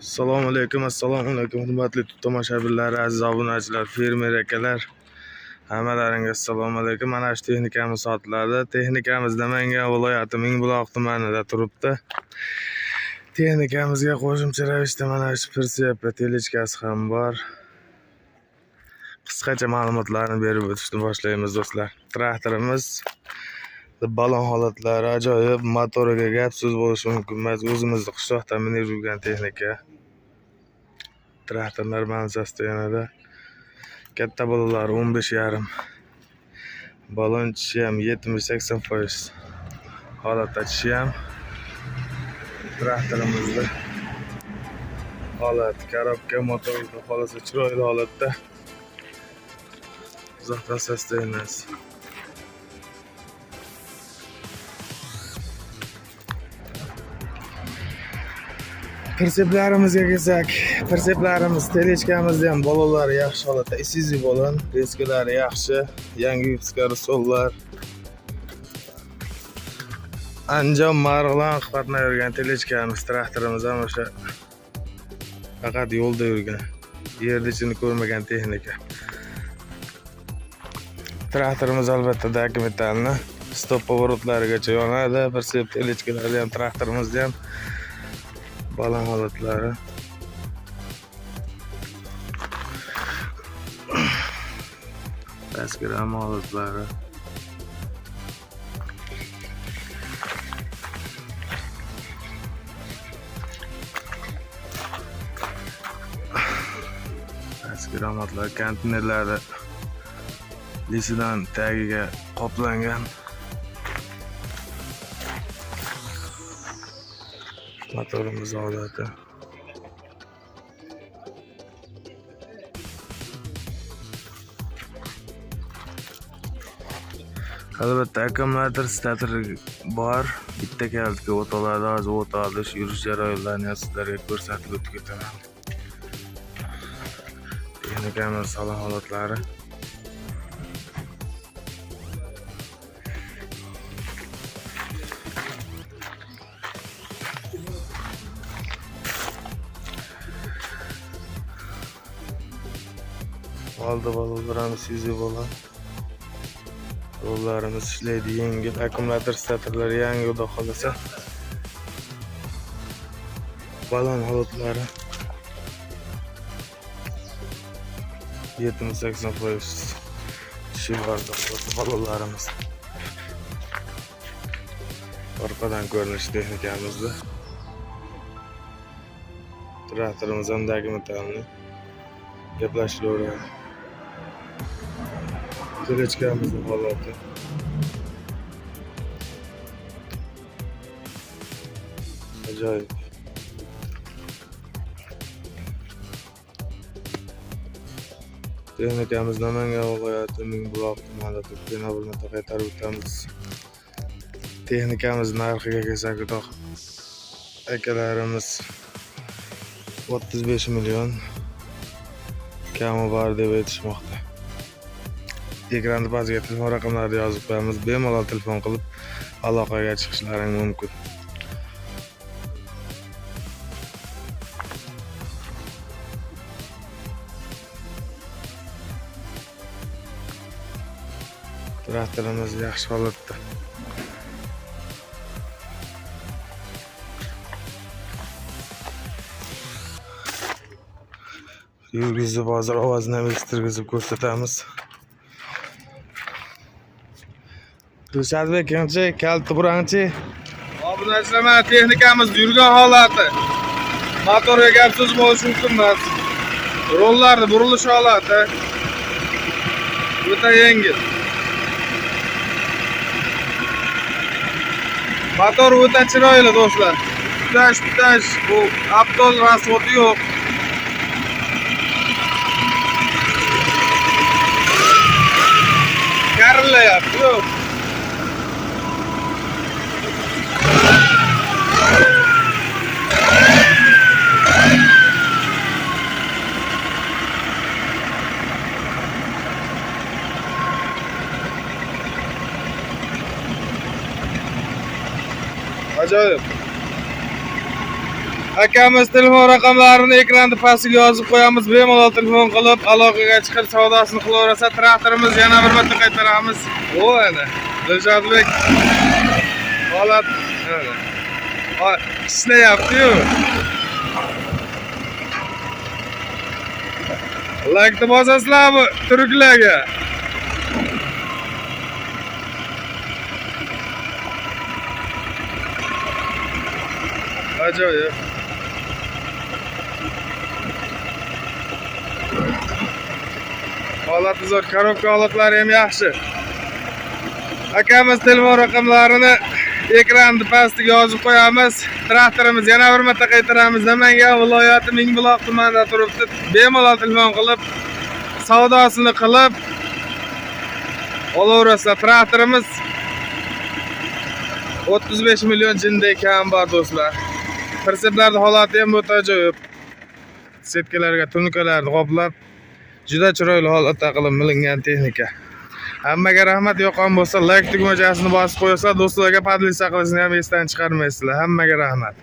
Assalomu alaykum, hurmatli tomoshabinlar, aziz obunachilar, fermer akalar. Hammalaringiz assalomu alaykum. Mana shu texnikamiz sotiladi. Texnikamiz Namangan viloyati Mingbuloq tumanida turibdi. Texnikamizga qo'shimcha ravishda mana shu pritsep telechkasi ham bor. Qisqacha ma'lumotlarni berib o'tishni boshlaymiz do'stlar. Traktorimiz balon holatlari ajoyib, motoriga gap so'z bo'lishi mumkin emas. O'zimizning qishloqda minib yurgan texnika. Traktorlar manzasida yanada katta balonlar 15,5. Balon tishi ham 70-80% holatda tishi ham. Traktorimizda holat, korobka, motor holasi chiroyli holatda. Uzoqdan so'zlaymiz. Pritseplerimizga kelsak, pritseplarimiz telechkamizda ham balonlari yaxshi holatda, Isuzu balon, disklari yaxshi, yangi viskari sollar. Anjom Marg'ilon qatnab yurgan telechkamiz, traktorimiz ham o'sha faqat yo'lda yurgan, yerda ichini ko'rmagan texnika. Traktorimiz albatta dokumentalni stop pоворотлarigacha yonadi. Pritsep telechkalari ham traktorimizda ham balon holatlari. Tasgram holatlari. Tasgram holatlari konteynerlarda lisidan tagiga qoplangan. Motorimiz holati. Albatta akkumulyator stateri bor. Bitta kalitga o't oladi, hozir o't olish, yurish jarayonlarini sizlarga ko'rsatib o'tib ketaman. Texnikamiz salon holatlari. Oldi balonlarimiz Isuzu balon. Rollarimiz ishlaydi, yengil. Akkumulyator statorlari yangi, xudo xolasa. Balon holatlari 70-80% tishi bor balonlarimiz. Orqadan ko'rinish texnikamizda. Traktorimiz ham dokumentalni gaplashilaveradi. Telechkamizning holati. Ajoyib. Texnikamiz Namangan viloyati Mingbuloq tumanida turibdi. Yana bir marta qaytarib o'tamiz. Texnikamiz narxiga kelsak, akalarimiz 35 million kami bor deb aytishmoqda. Ekranda pastiga telefon raqamlarini yozib qo'yamiz. Bemalol telefon qilib aloqaga chiqishlaring mumkin. Traktorimiz yaxshi holatda. Yurgizib hozir ovozini ham eshitirgizib ko'rsatamiz. Dilshadbek qancha kalti burangchi? Obunachilar, mana texnikamiz yurgan holati. Motorga gap so'z bo'lishi mumkin emas. Rollarni burilish holati o'ta yengil. Motor o'ta chiroyli do'stlar. Tutash, bu aptol rasvoti yo'q. Karillayapti, yo'q. Ajoyib. Akamiz telefon raqamlarini ekranda pastiga yozib qo'yamiz. Bemalol telefon qilib aloqaga chiqib savdosini qilaversa, traktorimiz yana bir marta qaytaramiz. O ana. Dilshodbek. Holat mana. Ishlayapti-yu. Like bosasizlarmi turklarga? Ajoyib. Holati zo'r, korobka holatlari ham yaxshi. Akamiz telefon raqamlarini ekranda pastiga yozib qo'yamiz. Traktorimiz yana bir marta qaytaramiz. Namangan viloyati Mingbuloq tumanida turibdi. Bemalol telefon qilib, savdosini qilib olaverasizlar. Traktorimiz 35 million jinday kam bor do'stlar. Perseplarning holati ham o'ta ajoyib. Setkalarga tunkalarni qoplab, juda chiroyli holatda qilib milingan texnika. Hammaga rahmat. Yoqqan bo'lsa like tugmachasini bosib qo'ysa, do'stlarga podpis qilishni ham esdan chiqarmaysizlar. Hammaga rahmat.